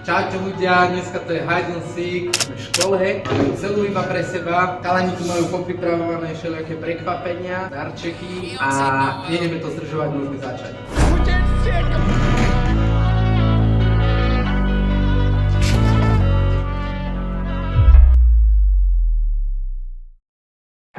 Čaute ľudia, dneska to je hide and seek v škole, celú iba pre seba. Chalani tu majú popripravované všelijaké prekvapenia, darčeky a nejdeme to zdržovať, môžeme začať.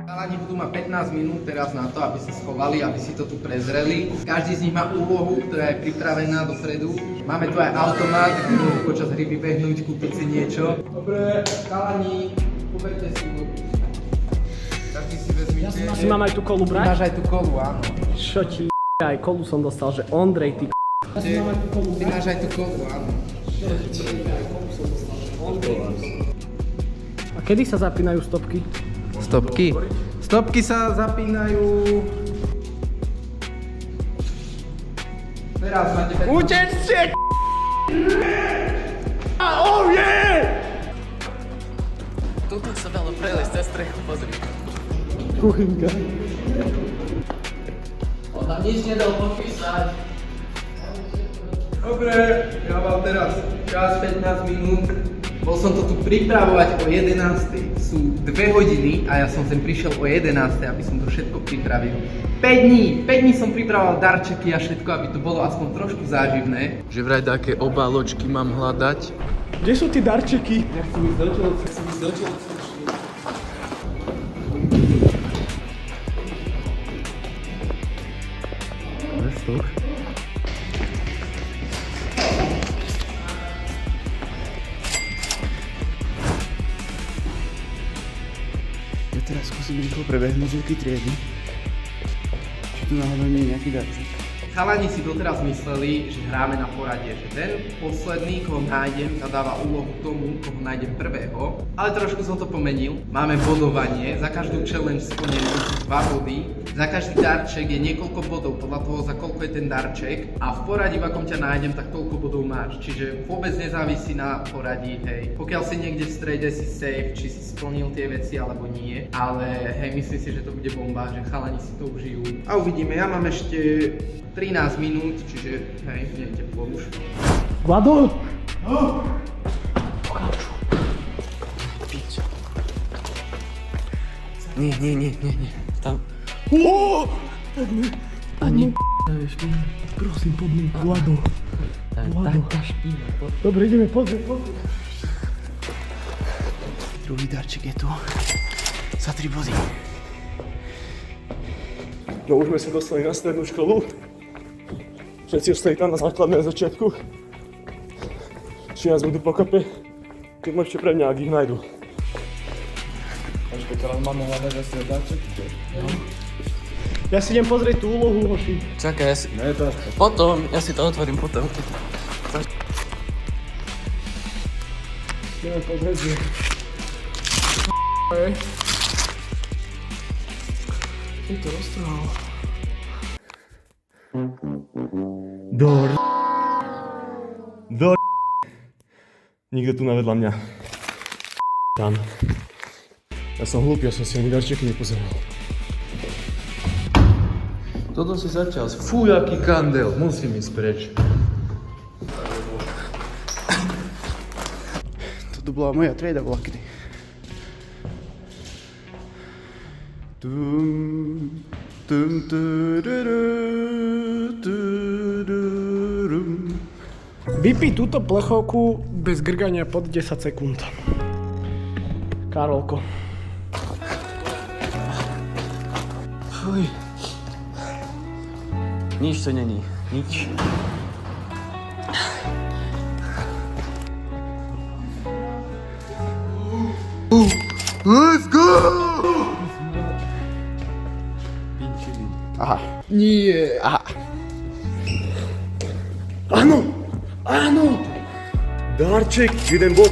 Chalani budú mať 15 minút teraz na to, aby sa schovali, aby si to tu prezreli. Každý z nich má úlohu, ktorá je pripravená dopredu. Máme tu aj automat, kde môžu počas hry vybehnúť, kúpiť si niečo. Dobre, chalani, poberte si úlohu. Každý si vezmite. Ja si mám aj tú kolu Ty brať? máš aj tú kolu, áno. Čo ti aj kolu som dostal, že Ondrej, ty Ty máš aj tú kolu, áno. A kedy sa zapínajú stopky? Stopky? Stopky sa zapínajú... Teraz máte 15... Utečte, Oh yeah! Tuto sa dalo prejsť cez strechu, pozri. Kuchynka. On tam nič nedal popísať. Dobre, ja mám teraz čas 15 minút. Bol som to tu pripravovať o 11. Sú 2 hodiny a ja som sem prišiel o 11. aby som to všetko pripravil. 5 dní som pripravoval darčeky a všetko, aby to bolo aspoň trošku záživné. Že vraj také obáločky mám hľadať. Kde sú tí darčeky? Ja teraz skúsim rýchlo prebehnúť všetky triedy. Či tu náhodou nie je nejaký darček. Chalani si doteraz mysleli, že hráme na poradie, že ten posledný, koho nájdem, zadáva úlohu tomu, koho nájdem prvého. Ale trošku som to pomenil. Máme bodovanie, za každú challenge splnenú sú 2 body. Za každý darček je niekoľko bodov, podľa toho, za koľko je ten darček. A v poradí, v akom ťa nájdem, tak toľko bodov máš. Čiže vôbec nezávisí na poradí, hej. Pokiaľ si niekde v strede si safe, či si splnil tie veci alebo nie. Ale hej, myslím si, že to bude bomba, že chalani si to užijú. A uvidíme, ja mám ešte 13 minút, čiže hej, nie teplo už. Vlado! Nie. Tam. Ani prosím, poďme, Vlado. Tá špína. Dobre, ideme, pozrieť. Druhý darček je tu. Za 3 body. No už sme sa dostali na strednú školu. Všetci ostali tam na základnej začiatku. Či nás budú pokope, tak môžete pre mňa, ak ich nájdu. Počkej, teraz máme hľadať asi darčeky. Ja si idem pozrieť tú úlohu, hoši. Čakaj, ja si... Ne, to Potom, ja si to otvorím potom. Ideme pozrieť, že... Som to roztrhal. Nikto tu navedľa mňa. Tam. Ja som hlúpy, ja som si ani darčeky nepozeral. Toto si začal. Fú, jaký kandel. Musím ísť preč. Toto bola moja trieda bola kedy. Vypí túto plechovku bez grgania pod 10 sekúnd. Karolko. Fuj. Nič to není. Nič. Let's go! Aha. Nie. Aha. Áno! Áno! Darček, jeden bod.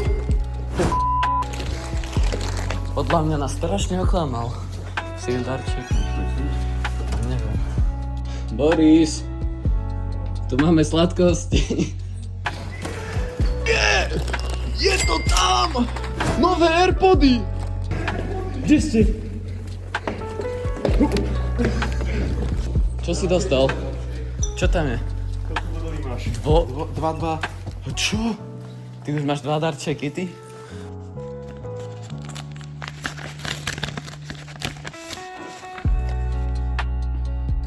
Podľa mňa nás strašne oklamal. Si darček. Neviem. Boris! Tu máme sladkosti. Je to tam! Nové Airpody! Kde ste? Čo si dostal? Čo tam je? Koľko bodový máš? 2. Čo? Ty už máš 2 darčeky, ty?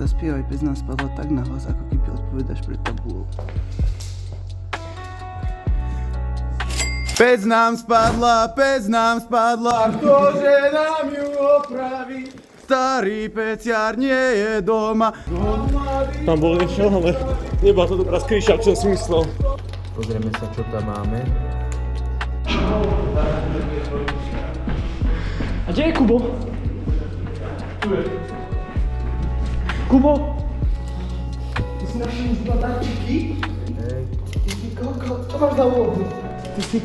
Zaspievaj, pes nám spadla tak nahlas, ako keby odpovedaš pred tabulou. Pec nám spadla, ktože nám ju opraví? Starý peciar nie je doma. Tam bolo niečo, ale nebola to dobrá skrýša, čo som si myslel. Pozrieme sa, čo tam máme. A kde je Kubo? Kubo? Ty si našiel už 2 darčeky? Hej. Ty si koko, čo máš za úlohu? Ty si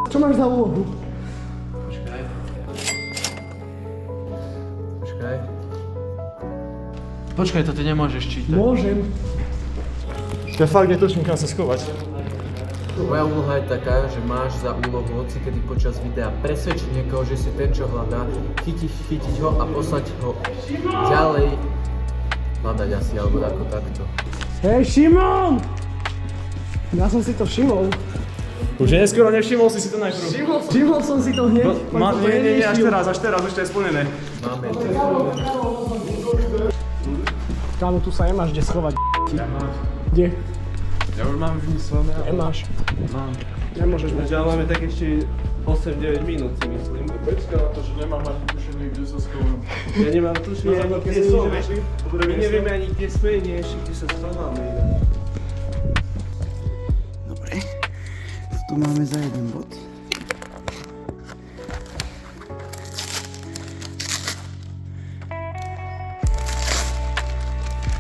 čo máš za úlohu? Počkaj. Počkaj. Počkaj, to ty nemôžeš čítať. Môžem. Ja fakt netuším, kam sa schovať. Tvoja úloha je taká, že máš za úlohu hocikedy počas videa presvedčiť niekoho, že si ten, čo hľadá, chytiť ho a poslať ho ďalej hľadať asi, alebo ako takto. Hej, Šimon! Ja som si to všimol. Už je neskoro, nevšimol si to najprv. Všimol som si to hneď. Nie, až teraz, ešte je splnené. Máme Kámo, tu sa nemáš kde schovať. Kde? Ja už mám vymyslené. Nemáš. Mám. Nemôžeš mať. Ale máme tak ešte 8-9 minút, si myslím. Počkaj na to, že nemám ani tušenie, kde sa schovám. Ja nemám tušenie ani kde som. My nevieme ani kde sme, nie ešte kde sa schovávame. Dobre. Tu máme za 1 bod.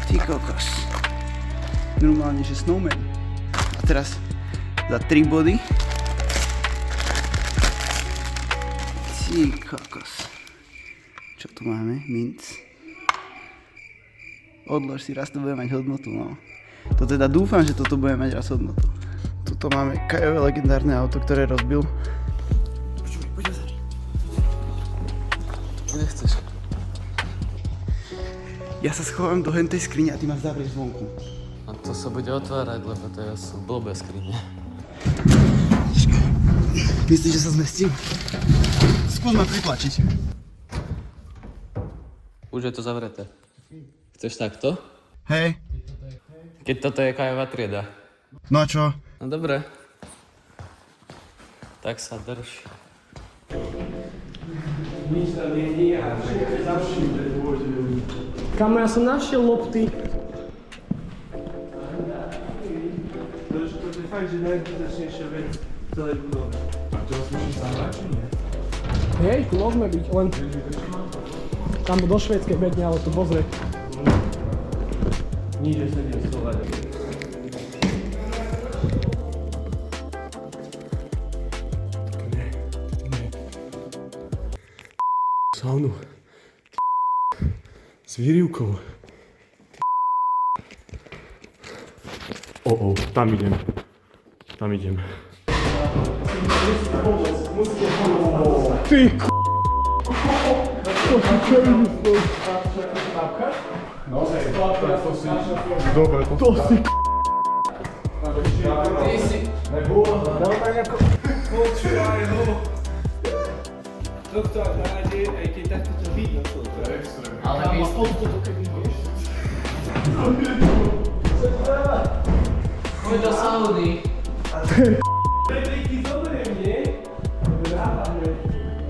Ty kokos. Normálne, že snowman. A teraz za 3 body. Ty kokos. Čo tu máme? Minc. Odlož si, raz to bude mať hodnotu, no. To teda dúfam, že toto bude mať raz hodnotu. Tuto máme Kajové legendárne auto, ktoré rozbil. Poď ozari. Nechceš. Ja sa schovám do hentej skrine a ty ma zavrieš zvonku. A to sa bude otvárať, lebo to sú blbé skrine. Myslíš, že sa zmestím? Skús ma pritlačiť. Už je to zavreté. Chceš takto? Hej. Keď toto je kajová trieda. No a čo? No dobre. Tak sa drž. Kámo, ja som našiel lopty. To je fakt, že najzbytočnejšia vec v celej budove. Hej, tu môžeme byť, len tam do švédskej bedne, ale tu pozrie. Nikde sa neviem schovať. Saunu. S výrivkou. Tam idem. Ty k***. Dobre, To si k***. Ale my Poď do sauny.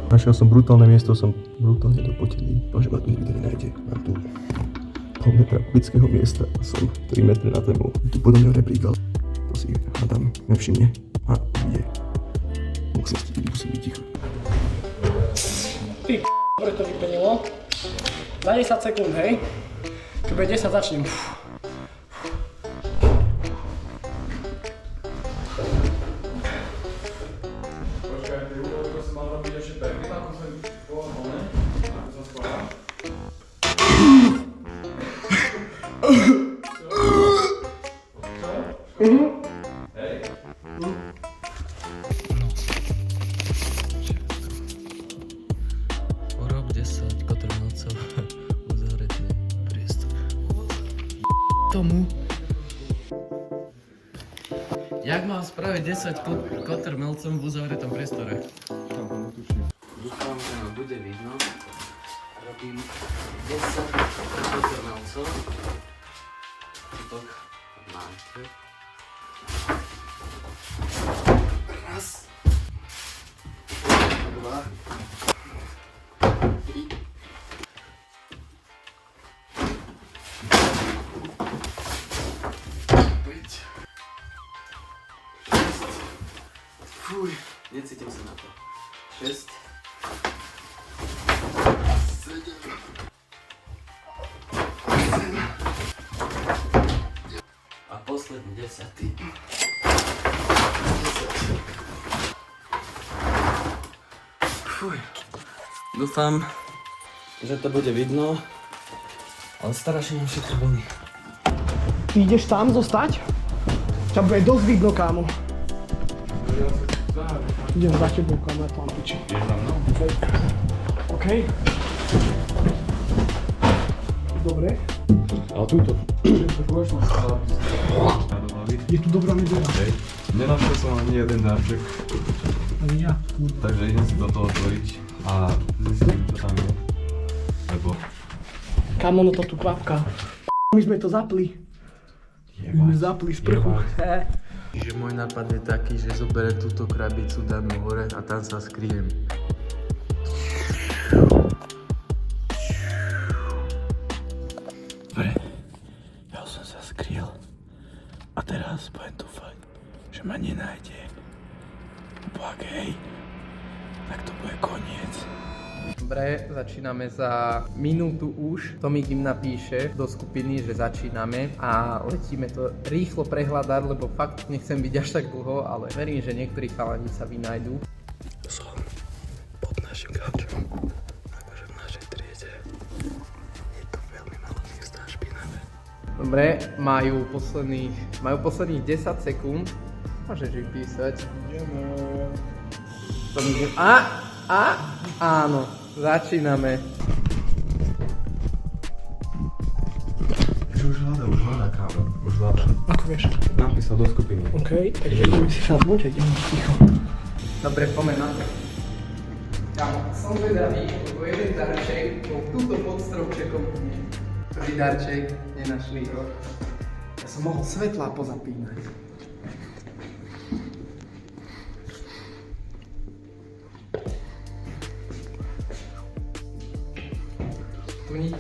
Našiel som brutálne miesto, som brutálne dopotený. Bože, ma tu nikto nenájde. Mám tu pol metra kubického miesta a som 3 metre na tému. Tu podo mňa repríkal. To si hádam nevšimne. A ide. Musím byť ticho. Ty k***, dobre to vypenilo. Za 10 sekúnd, hej? Keď bude 10, začnem. Urob 10 kotrmelcov uzavretný priestor. je 10 kotrmelcom v uzavretom priestore. Dúfam, že ma bude vidno. Robím 10 kotrmelcov. Tutok máte. Raz. Dva. Tri. Päť. Fuj, necítim sa na to. 6. 7. 8. A posledný 10. 10. Fuj. Dúfam, že to bude vidno, ale strašne ma všetko bolí. Ty ideš sám zostať? Ťa bude dosť vidno, kámo. Idem za tebou, kámo, ja to mám piči. Ideš za mnou? OK. Dobre. Ale túto. Je tu dobrá nedela. Nenašiel som ani jeden darček, Ani ja. takže idem si do toho otvoriť a zistím, čo tam je. Lebo... Kámo, no to tu kvapka. My sme to zapli. My sme zapli sprchu. Čiže môj nápad je taký, že zoberiem túto krabicu, dám ju hore a tam sa skryjem. Dobre, ja som sa skryl a teraz budem dúfať, že ma nenájde. Pak hej, tak to bude koniec. Dobre, začíname za minútu už. Tomík im napíše do skupiny, že začíname a letíme to rýchlo prehľadať, lebo fakt nechcem byť až tak dlho, ale verím, že niektorí chalani sa vynájdú. Som pod našim gaučom, akože v našej triede. Je to veľmi malo miesta a špinavé. Dobre, majú posledných 10 sekúnd. Môžeš vypísať. Tomík, áno, začíname. Už hľadá kámo, už hľadá. Ako vieš? Napísal do skupiny. OK, tak ideme si sadnúť a ideme ticho. Dobre, poďme na to. Kámo, som zvedavý, lebo jeden darček bol tuto pod stromčekom. Prvý darček, nenašli ho. Ja som mohol svetlá pozapínať. Tu nič.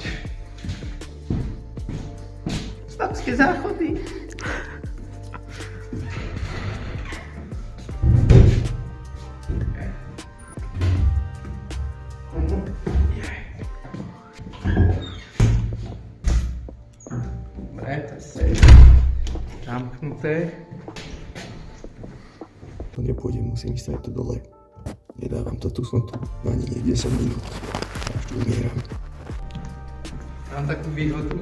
Babské záchody. Dobre, to je zamknuté. To nepôjde, musím ísť aj tu dole. Nedávam to, tu som tu ani nie 10 minút. Až tu umieram. Mám takú výhodu,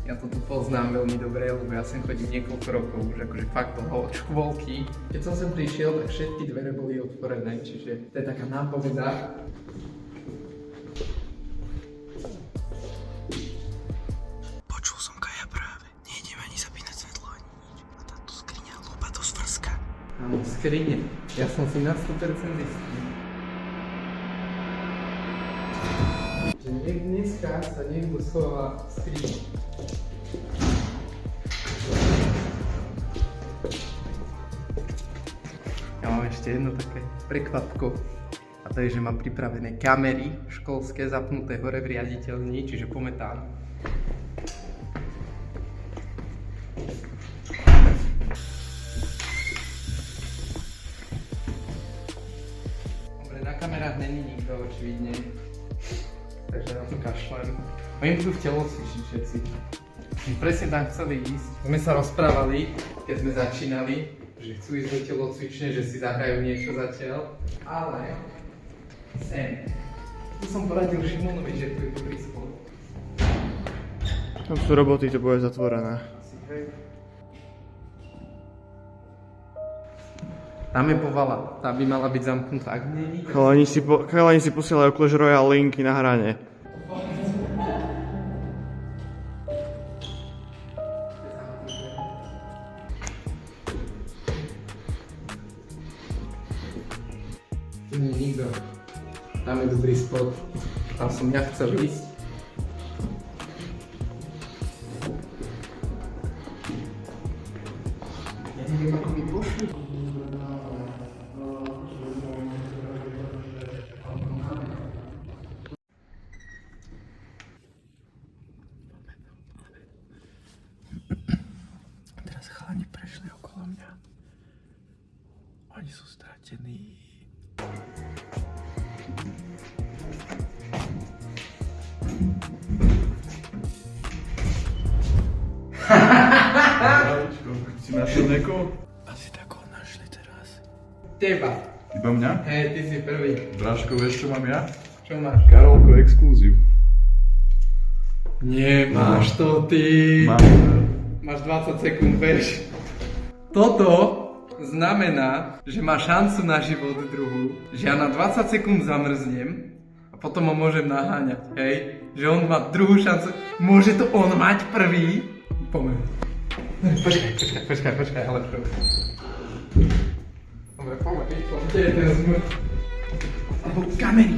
ja to tu poznám veľmi dobre, lebo ja sem chodím niekoľko rokov, už akože fakt toho od škôlky. Keď som sem prišiel, tak všetky dvere boli otvorené, čiže to je taká nápoveда. Počul som Kaja práve. Nejdem ani zapínať svetlo, ani nič. A táto skriňa hlúpa to svrská. Áno, skrine. Ja som si na 100% istý. Že dneska sa niekto schováva v skrine. Ja mám ešte jedno také prekvapko. A to je, že mám pripravené kamery školské zapnuté hore v riaditeľni, čiže poďme tam. Dobre, na kamerách není nikto očividne. Takže na to kašlem. Oni budú v telocvičiť všetci. Presne tam chceli ísť. Sme sa rozprávali, keď sme začínali, že chcú ísť do telocvične, že si zahrajú niečo zatiaľ. Ale sem. Tu som poradil Šimonovi, že tu je dobrý spot. Tam sú roboty, to bude zatvorené. Asi, hej. Tam je povala, tá by mala byť zamknutá. Ak nie, Chalani si posielajú Clash Royale linky na hranie. Tu nie je nikto. Tam je dobrý spot. Tam som ja chcel ísť. Ja neviem, ako mi pošli. Teraz chalani prešli okolo mňa. Oni sú stratení. Si našiel niekoho? Asi tak ho našli teraz. Teba. Iba mňa? Hej, ty si prvý. Bráško, vieš čo mám ja? Čo máš? Karolko exkluzív. Nie, máš to ty. Mám. Máš 20 sekúnd, vieš. Toto znamená, že má šancu na život druhú, že ja na 20 sekúnd zamrznem a potom ho môžem naháňať, hej? Že on má druhú šancu, môže to on mať prvý. Poďme. Počkaj, ale prvý. Dobre, poďme, kde je ten zmrt? Alebo kamery.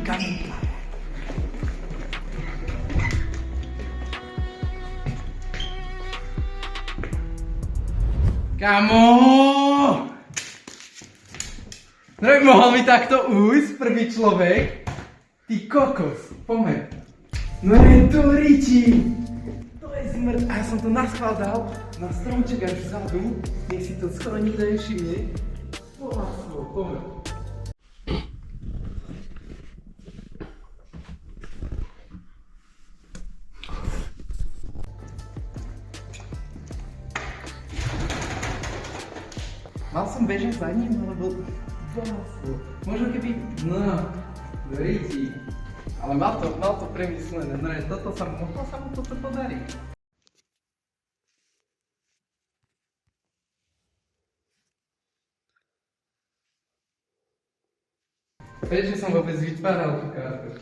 Kamo! No mohol mi takto ujsť prvý človek? Ty kokos, poďme. No je to riči. To je zmrt. A ja som to naschvál dal na stromček až vzadu. Nech si to skoro nikto nevšimne. Poďme. Mal som bežať za ním, alebo možno keby, no, riči. Ale mal to premyslené, no mohlo sa mu toto podariť. Vieš, že som vôbec vytváral tú kartu.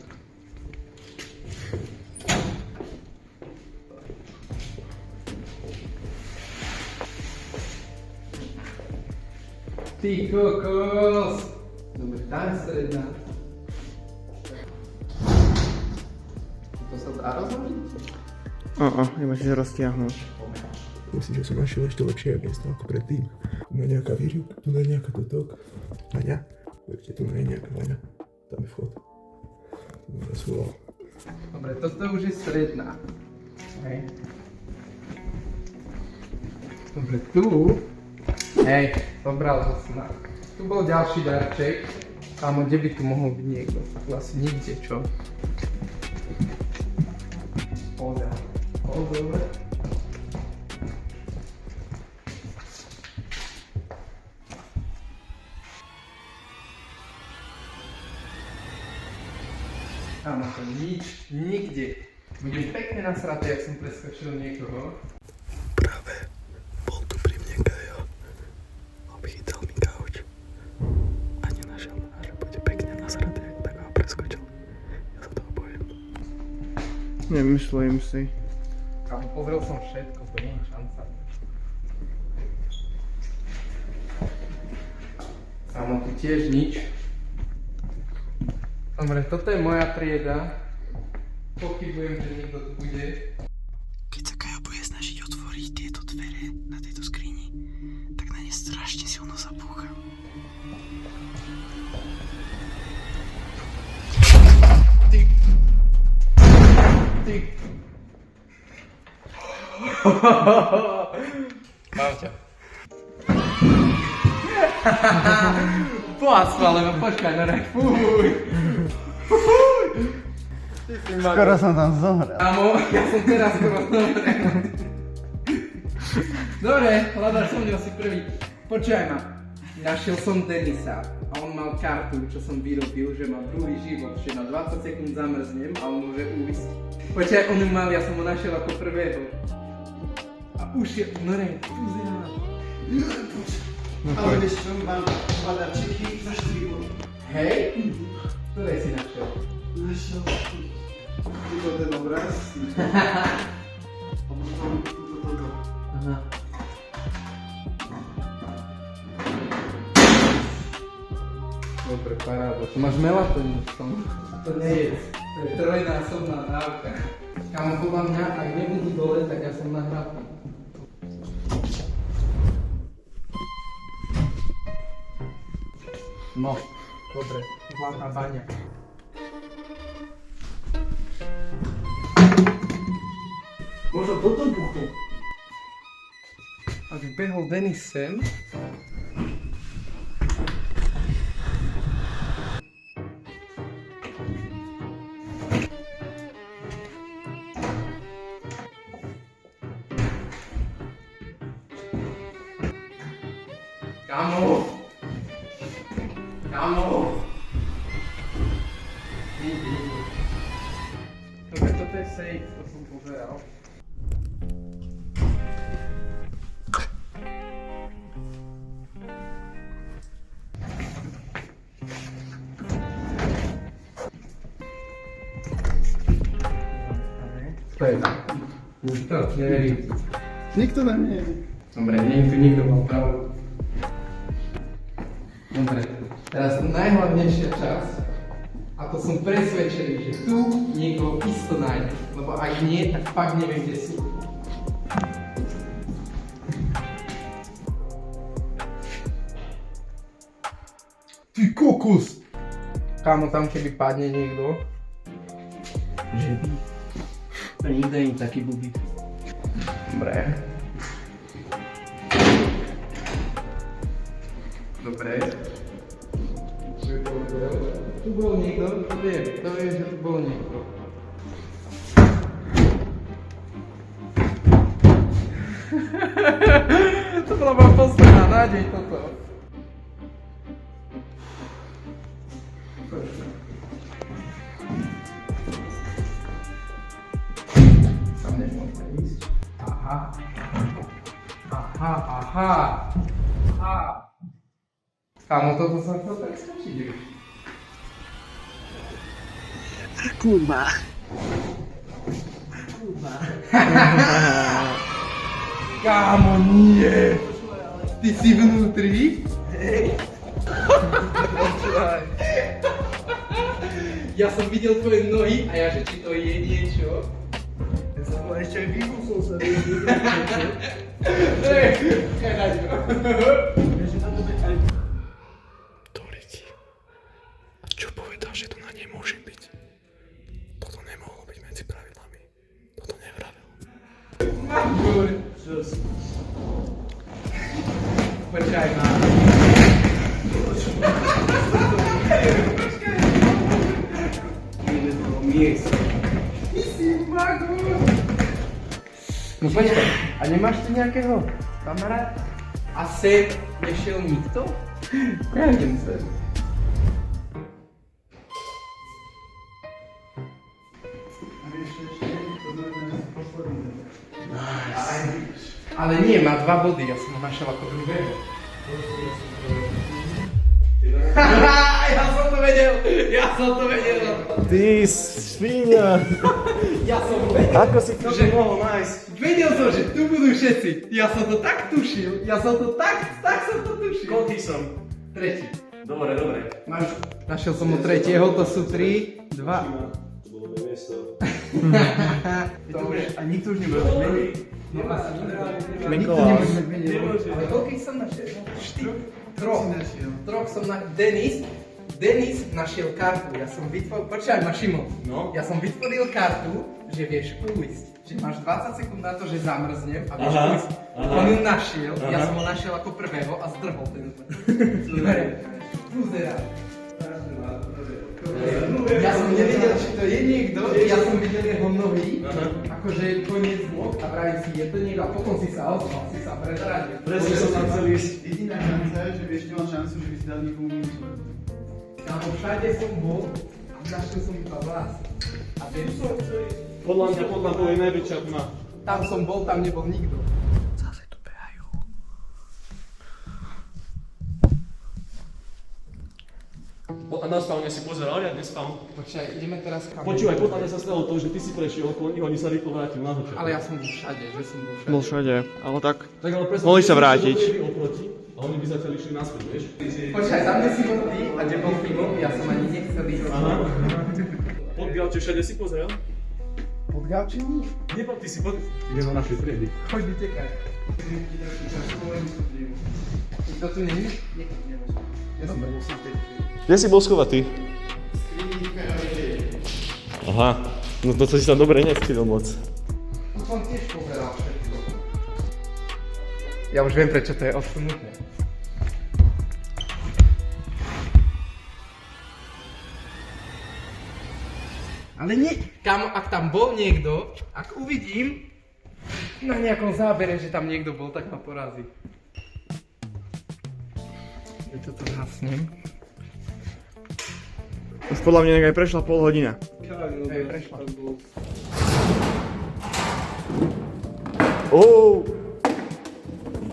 Ty kokos! Dobre, tá je stredná. To sa dá rozložiť? Iba si to roztiahnuť. Myslím, že som našiel ešte lepšie miesto ako predtým. Tu je nejaká výrivka, tu je nejaká totok. Vaňa? Ešte tu je nejaká vaňa. Tam je vchod. Dobre, sú. Dobre, toto už je stredná. Hej. Dobre, tu. Hej, zobral ho snad. Tu bol ďalší darček. Kámo, kde by tu mohol byť niekto? Tu asi nikde, čo? Pozor. Kámo, to nič, nikde. Budem pekne nasratý, ak som preskočil niekoho. Práve bol tu pri mne Gajo. Obchytal mi gauč. A nenašiel ma, že bude pekne nasratý, ak tak ho preskočil. Ja sa toho bojím. Nemyslím si. Kámo, pozrel som všetko, to nie je šanca. Kámo, tu tiež nič. Dobre, toto je moja trieda. Pochybujem, že niekto tu bude. Keď sa Kajo bude snažiť otvoriť tieto dvere na tejto skrini, tak na ne strašne silno zapúcha. Ty. Mám ťa. Po asfale, no počkaj, no ne, fuj. Skoro som tam zomrel. Kámo, ja som teraz skoro zomrel. Dobre, hľadaš som mňa si prvý. Počúvaj ma. Našiel som Denisa a on mal kartu, čo som vyrobil, že má druhý život, že na 20 sekúnd zamrznem a on môže ujsť. Počúvaj, on ju mal, ja som ho našiel ako prvého. A už je, no ne, pozerám. Ale vieš čo, mám dva darčeky za 4 body. Hej? Ktoré si našiel? Našiel túto ten obraz. A potom toto. Aha. Dobre, paráda. To máš melatonín v tom. To nie je. To je trojnásobná dávka. Kámo, podľa mňa, ak nebudú dole, tak ja som nahratý. No, dobre, hlavná baňa. Možno potom buchol. Ak behol Denis sem, Kámo! Kámo! Dobre, toto je safe, to som pozeral. To je tam. Nikto neverí. Nikto na nie. Dobre, nie je tu nikto mal pravdu. Dobre, teraz najhlavnejšia časť, a to som presvedčený, že tu niekto isto nájde, lebo ak nie, tak fakt neviem, kde sú. Ty kokos! Kámo, tam keby padne niekto, že by... To nikto nie je taký blbý. Dobre. Dobre. Tu bol niekto, to viem, že tu bol niekto. To bola moja posledná nádej toto. Sam nemôžeme ísť. Aha. Kámo, toto som chcel preskočiť. Kurva. Kámo, nie! Ty si vnútri? Hej. Ja som videl tvoje nohy a ja, že či to je niečo. Ja som bol ešte aj vyhúsol sa. Čo povedal, že to na nemôže byť? Toto nemohlo byť medzi pravidlami. Toto nevravel. Magur! Počkaj ma. Miesto. Ty si Magur! No počkaj, a nemáš tu nejakého kamaráta? A sem nešiel nikto? Ja idem sem. Ale nie, má 2 body, ja som ho našiel ako druhého. Ja som to vedel! Ty svinia! Ja som vedel! Ako si to mohol nájsť? Vedel som, že tu budú všetci. Ja som to tak tušil. Tak som to tušil. Koľký som? Tretí. Dobre. Našiel som ho tretieho, to sú 3, 2. To bolo moje miesto. Dobre. A nikto už nebude menej. Nemá sa nikto Nikolás. nemôžeme menej. Ale koľkých som našiel? 4. Troch som našiel. Denis našiel kartu. Ja som vytvoril... Počkaj ma, Šimon. No? Ja som vytvoril kartu, že vieš uísť. Že máš 20 sekúnd na to, že zamrznem a vieš Aha, uísť. aha. On ju našiel, ja Aha. som ho našiel ako prvého a zdrhol ten zle. Puzera. Ja som nevedel, či to je niekto, ja som videl jeho nohy, akože koniec blok a vrajím si, je to niekto a potom si sa ozval, si sa prezradil. Presne som tam chcel ísť. Jediná šanca je, že vieš, nemal šancu, že by si dal nikomu nič. Kámo, všade som bol a našiel som iba vás. A ten som Podľa mňa je najväčšia tma. tam som bol, tam nebol nikto. Zase tu behajú. A na spavne si pozeral, ja nespal. Počkaj, ideme teraz kam. Počúvaj, podľa mňa sa stalo to, že ty si prešiel okolo nich, oni sa rýchlo vrátili na začiatok. Ale ja som bol všade, že som bol všade. Bol všade, ale tak Tak ale presne, mohli ty sa si vrátiť. šiel oproti A oni by zatiaľ išli naspäť, vieš? Počkaj, za mňa si bol ty a kde bol Timo, ja som ani nechcel ísť. Pod gauče všade si pozeral? Pod gaučím? Nepod, ty si pod... Ide do našej triedy. Choď vytekaj. To tu není? Ja som bol v tej Kde si bol schovať ty? Aha, no to si tam dobre neskryl moc. Tu som tiež pozeral všetko. Ja už viem, prečo to je odsunuté. Ale nie, kámo, ak tam bol niekto, ak uvidím na nejakom zábere, že tam niekto bol, tak ma porazí. Ja toto zhasnem. Už podľa mňa aj prešla pol hodina. Hej, prešla. Oh!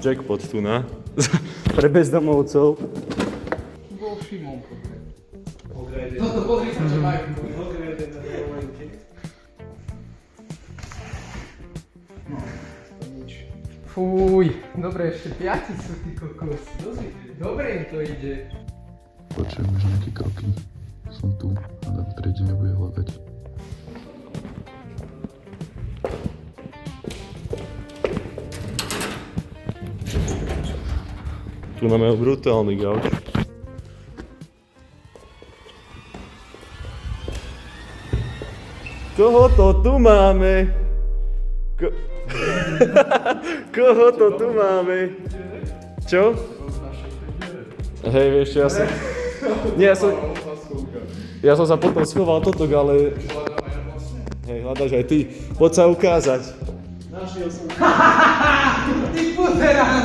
Jackpot tu, na? Pre bezdomovcov. Tu bol Šimon. Toto pozri sa, čo majú. No, to nič. Fúj, dobre, ešte 5 sú tí kokos. Dobre im to ide. Počujem už nejaké kroky. Som tu, ale v triede nebude hľadať. Tu máme brutálny gauč. Koho to tu máme? Koho to tu máme? Čo? Hej, vieš čo, ja som... Nie, ja som sa potom schoval toto, ale... Hej, hľadaš aj ty. Poď sa ukázať. Ty pozerám!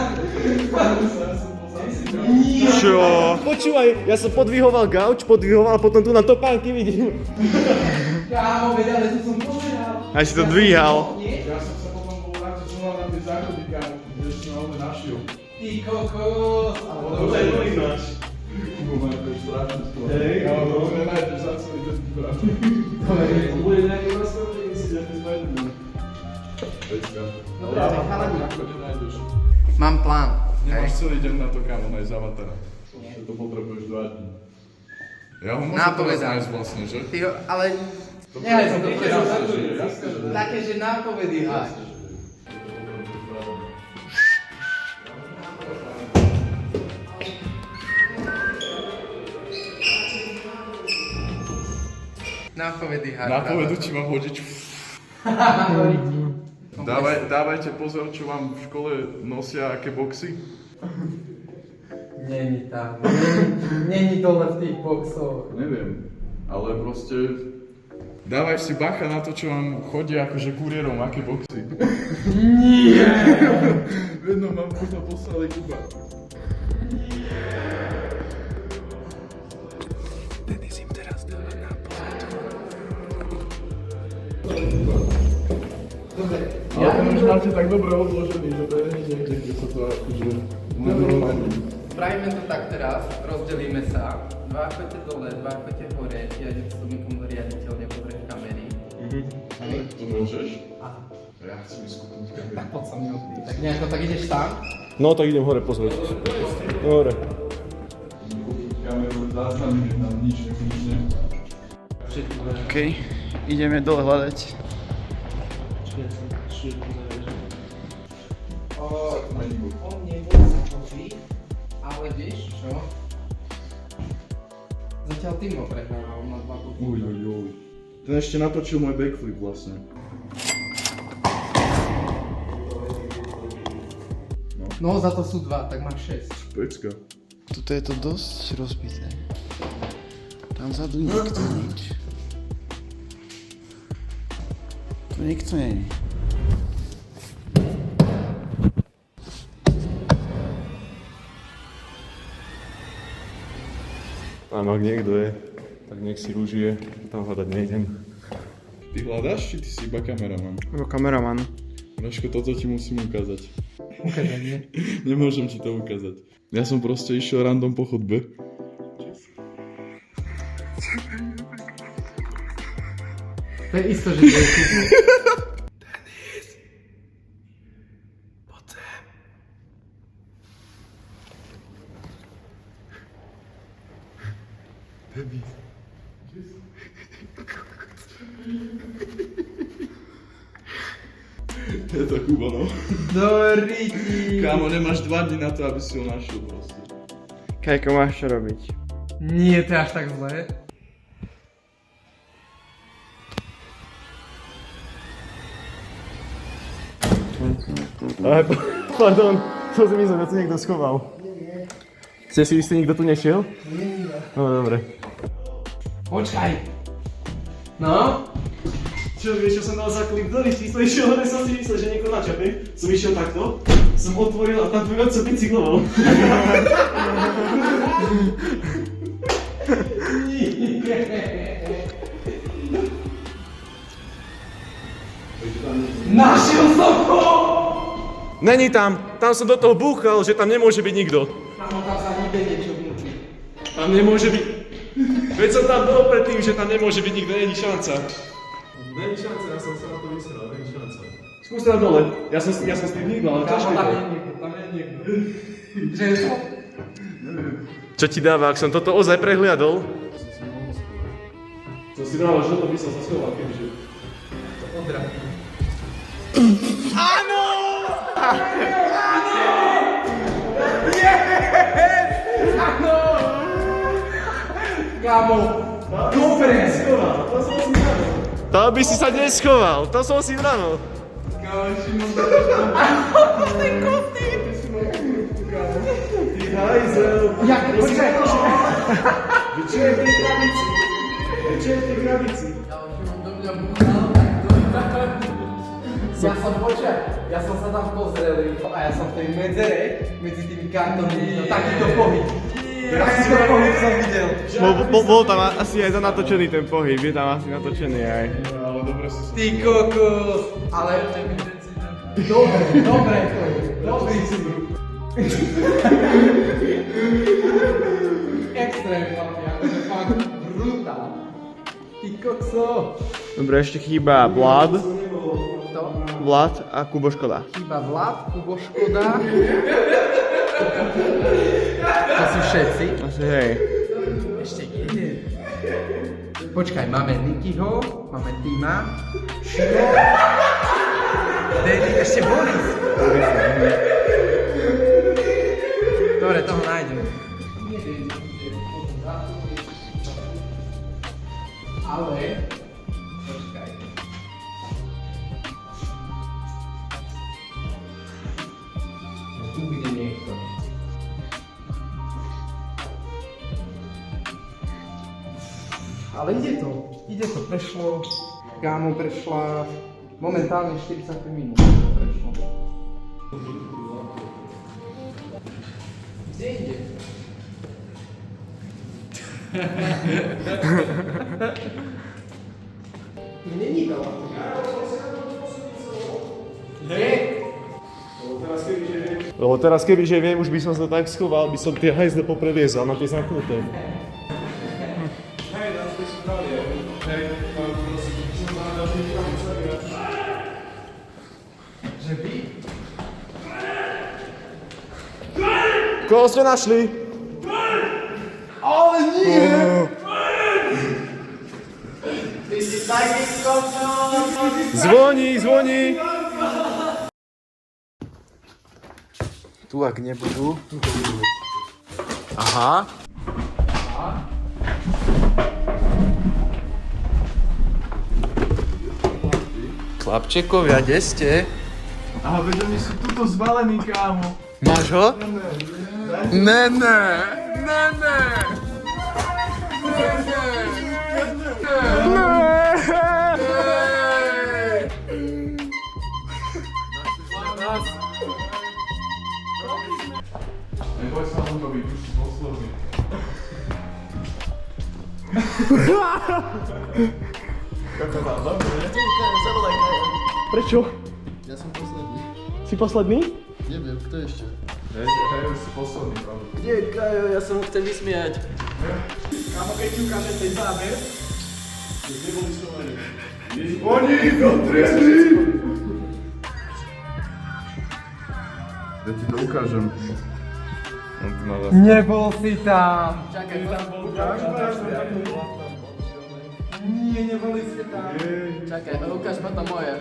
Čo? Počúvaj, ja som podvihoval gauč, a potom tu na topánky vidím. Kámo, veď, ale tu som pozeral. Aj si to dvíhal. Ja som sa potom bol rád, že som mal na tie záchody, kámo, kde si ma obe našiel. Ty kokos. To je nový náš. Kubo, má to strašný skôr. Hej, ale to je najprv za celý ten výbrať. To bude nejaké rozhodné, keď si ďalej zvedeme. Pecka. Dobre, ale chalani. Ako nenájdeš? Mám plán. Nemáš celý deň na to, kámo, nájsť avatara. To potrebuješ 2 dní. Ja ho môžem teraz Nápovedám. nájsť vlastne, že? Ty ho, ale... Nehaj sa to také, že nápovedy haj. Nápovedy haj. Nápovedu ti mám hodiť. Dávajte pozor, čo vám v škole nosia, aké boxy. Není tam. Není dole v tých boxoch. Neviem, ale proste... Dávaj si bacha na to, čo vám chodia akože kuriérom, aké boxy. Nie! Vedno mám kurva poslali Kuba. Denis im teraz dáva nápovedu. Dobre. Ale to už máte tak dobre odložený, že to je niekde, kde sa to akože... Spravíme to tak teraz, rozdelíme sa. 2 chodte dole, 2 chodte hore, ja idem s Tomikom riaditeľne pozrieť kamery. To môžeš? Aha. Ja chcem ísť kúpiť kameru. Tak poď sa mi odtý. Tak nejako tak ideš tam? No tak idem hore pozrieť. Hore. Kúpiť kameru, záznamy, tam nič nepíšne. OK, ideme dole hľadať. On nebol zahoří, ale vieš čo? Zatiaľ Timo prehrával na 2 body. Uj. Ten ešte natočil môj backflip vlastne. No za to sú 2, tak máš 6. Pecka. Tuto je to dosť rozbité. Tam vzadu nikto nič. Tu nikto nie je. Áno, ak niekto je, tak nech si užije. Tam hľadať nejdem. Ty hľadáš, či ty si iba kameraman? Ako kameraman. Leško, toto ti musím ukázať. Ukážem, nie? Nemôžem ti to ukázať. Ja som proste išiel random po chodbe. To je isto, že to je Timo. Je to Kuba, no. Dobrý. Kámo, nemáš 2 dní na to, aby si ho našiel proste. Kajko, máš čo robiť? Nie, to je až tak zlé. Pardon, som si myslel, že to niekto schoval. Ste si istí, nikto tu nešiel? No dobre. Počkaj. No? Čo, vieš, čo som dal za klip do listi, som išiel hore, som si myslel, že niekto načapne. Som išiel takto, som otvoril a tam tvoj otco bicykloval. Našiel som ho! Není tam, tam som do toho búchal, že tam nemôže byť nikto. Kámo, tam sa hýbe niečo vnútri. Tam nemôže byť... Veď som tam bol predtým, že tam nemôže byť nikto, není šanca. Není šanca, ja som sa na to vysral, není šanca. Skús tam dole, ja som s tým hýbal, ale ťažké to. Tam je niekto. Že je to? Čo ti dáva, ak som toto ozaj prehliadol? Som si dával, že to by som sa schoval, kebyže. Odradí. Kámo, dobre! To som si vravil. To by si sa neschoval, to som si vravil. Kámo, Šimon, ten kostým! Ty hajzel. Jak, počkaj! Čo je v tej krabici? Čo je v tej krabici? Kámo, Šimon do mňa búchal, tak to... Ja som sa tam pozrel a ja som v tej medzere, medzi tými kartónmi, takýto pohyb. Takýto pohyb som videl. Bol tam asi aj natočený ten pohyb, je tam asi natočený aj. Ale dobre si Ty kokos, ale... Dobre, to je, dobrý si. Extrém, papi, akože fakt brutál. Ty kokso. Dobre, ešte chýba Vlad. To? Vlad a Kubo Škoda. Chýba Vlad, Kubo Škoda. To sú všetci. Asi hej. Ešte jeden. Počkaj, máme Nikyho, máme Tima, Šimo, Danny, ešte Boris. Dobre, toho nájdem. Ale... Počkaj. Tu bude niekto. Ale ide to, prešlo, kámo, prešla momentálne 45 minút, prešlo. Kde ide? Není veľa. Lebo teraz kebyže viem, už by som sa tak schoval, by som tie hajzle popreviezal na tie zamknuté. Že vy? Koho ste našli? Ale nie! Ty si taký kokos! Zvoní! Tu ak nebudú, tu budú. Aha. Chlapčekovia, kde ste? Aha, veď oni sú tuto zvalení, kámo. Máš ho? Ne. Neboj sa, Lukovi, už si posledný. Prečo? Ja som posledný. Si posledný? Neviem, kto ešte? Hej, už si posledný, pravda. Nie, Kajo, ja sa mu chcem vysmiať. Kámo, keď ti ukážem ten záber, Oni, dotriezli! Ja ti to ukážem. On tu má zase. Nebol si tam. Čakaj, nie, neboli ste tam. Čakaj, ukáž ma to moje.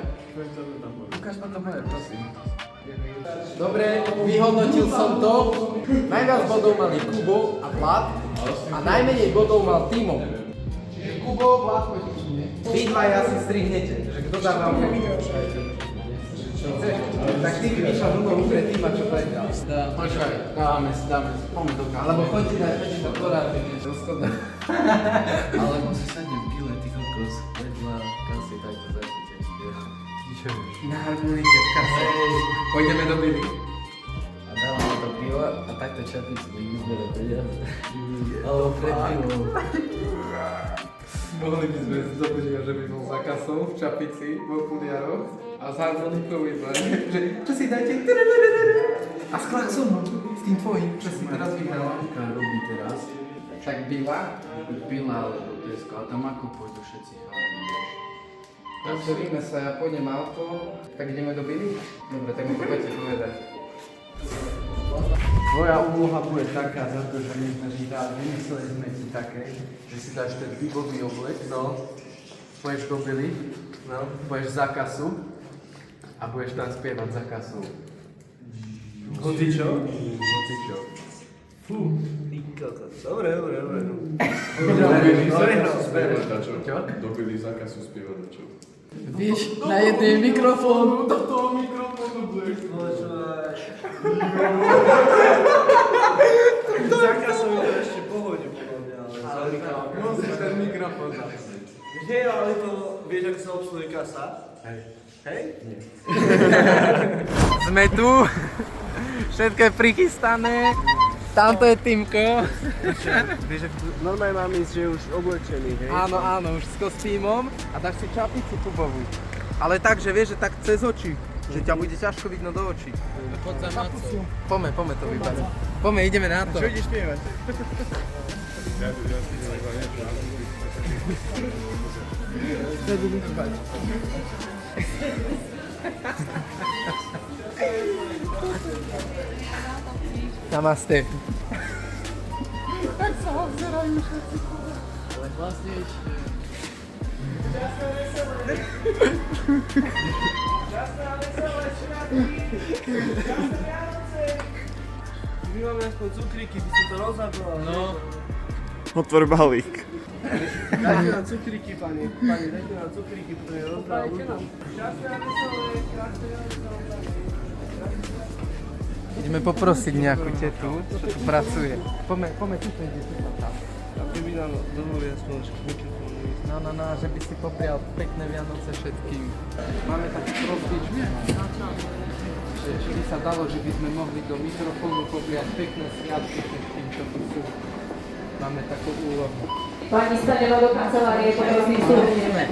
Ukáž ma to moje, prosím. Dobre, vyhodnotil som to. Najviac bodov mali Kubo a Vlad a najmenej bodov mal Timo. Kubo, Vlad, poďte. Vy dvaja si strihnete, že kto dá vám tak ty by vyšla rovno upred tým, čo prehral. Počkaj, dáme si, poďme do káva. Alebo chodí do koráty, niečo skodné. Alebo si sadne v pile, ty kokos, vedľa kasy, tak to začnete spievať. Na harmonike v kase. Pôjdeme do Billy. A dávame to pivo a takto čapicu, tak vyzbere peniaze. Alebo pred pivom. Mohli by sme zobudiť, že by bol za kasou v čapici, v okuliaroch a s harmonikou iba, že čo si dáte? A s klaxonom, s tým tvojím, čo si teraz vyhrala. Čo robí teraz? Tak Bila. Pila alebo Tesco, a tam ako pôjdu všetci chalani. Tak zobíme sa, ja pôjdem auto, tak ideme do Billy? Dobre, tak mi poďte povedať. Tvoja úloha bude taká, za to, že my sme vymysleli sme ti také, že si dáš ten bibový oblek, no, pôjdeš do Billy, no, pôjdeš za kasu a budeš tam spievať za kasou. Hocičo? Hocičo. Fú, ty kokos. Dobre. Čo? Dobili zákazu spievať čo? Vieš, na jednej mikrofónu. Do toho mikrofónu budeš spoločovať. Zákazom je to ešte pohode, podľa mňa, ale Musíš ten mikrofón dať. hej, ale to, vieš, ako sa obsluhuje kasa? Hej? Nie. Sme tu, všetko je prichystané, tamto je Týmko. Vieš, normálne mám ísť, že už oblečený, hej? Áno, už s kostýmom a dáš si čapicu Kubovú. Ale tak, že vieš, že tak cez oči, že ťa bude ťažko vidno do očí. Poď za Macu. Poďme to vybrať. Poďme, ideme na to. Čo ideš spievať? Namaste. Ale vlastne ešte... My máme aspoň cukríky, by som to rozhadol. No. Otvor balík. Dajte nám cukríky, pani, dajte nám cukríky, ktoré rozdal ľuďom. Šťastné a veselé, krásne a veselé. Ideme poprosiť nejakú tetu, čo tu pracuje. Poďme tu, kde tu tam. A keby nám dovolí aspoň mikrofónu. No, že by si poprial pekné Vianoce všetkým. Máme taký prosbič, že či by sa dalo, že by sme mohli do mikrofónu popriať pekné sviatky všetkým, čo tu sú. Máme takú úlohu. Pani Staneva do kancelárie, poprosím súhrneme.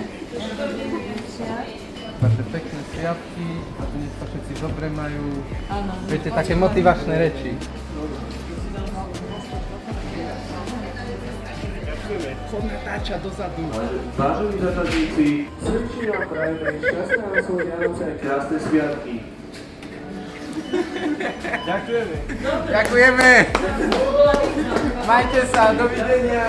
Máte pekné sviatky a tu nech sa všetci dobre majú. Áno. Viete, také motivačné reči. Poďme táčať dozadu. Vážení zasadníci, srdečne vám prajeme šťastné a veselé Vianoce a krásne sviatky. Ďakujeme. Ďakujeme. Majte sa, dovidenia.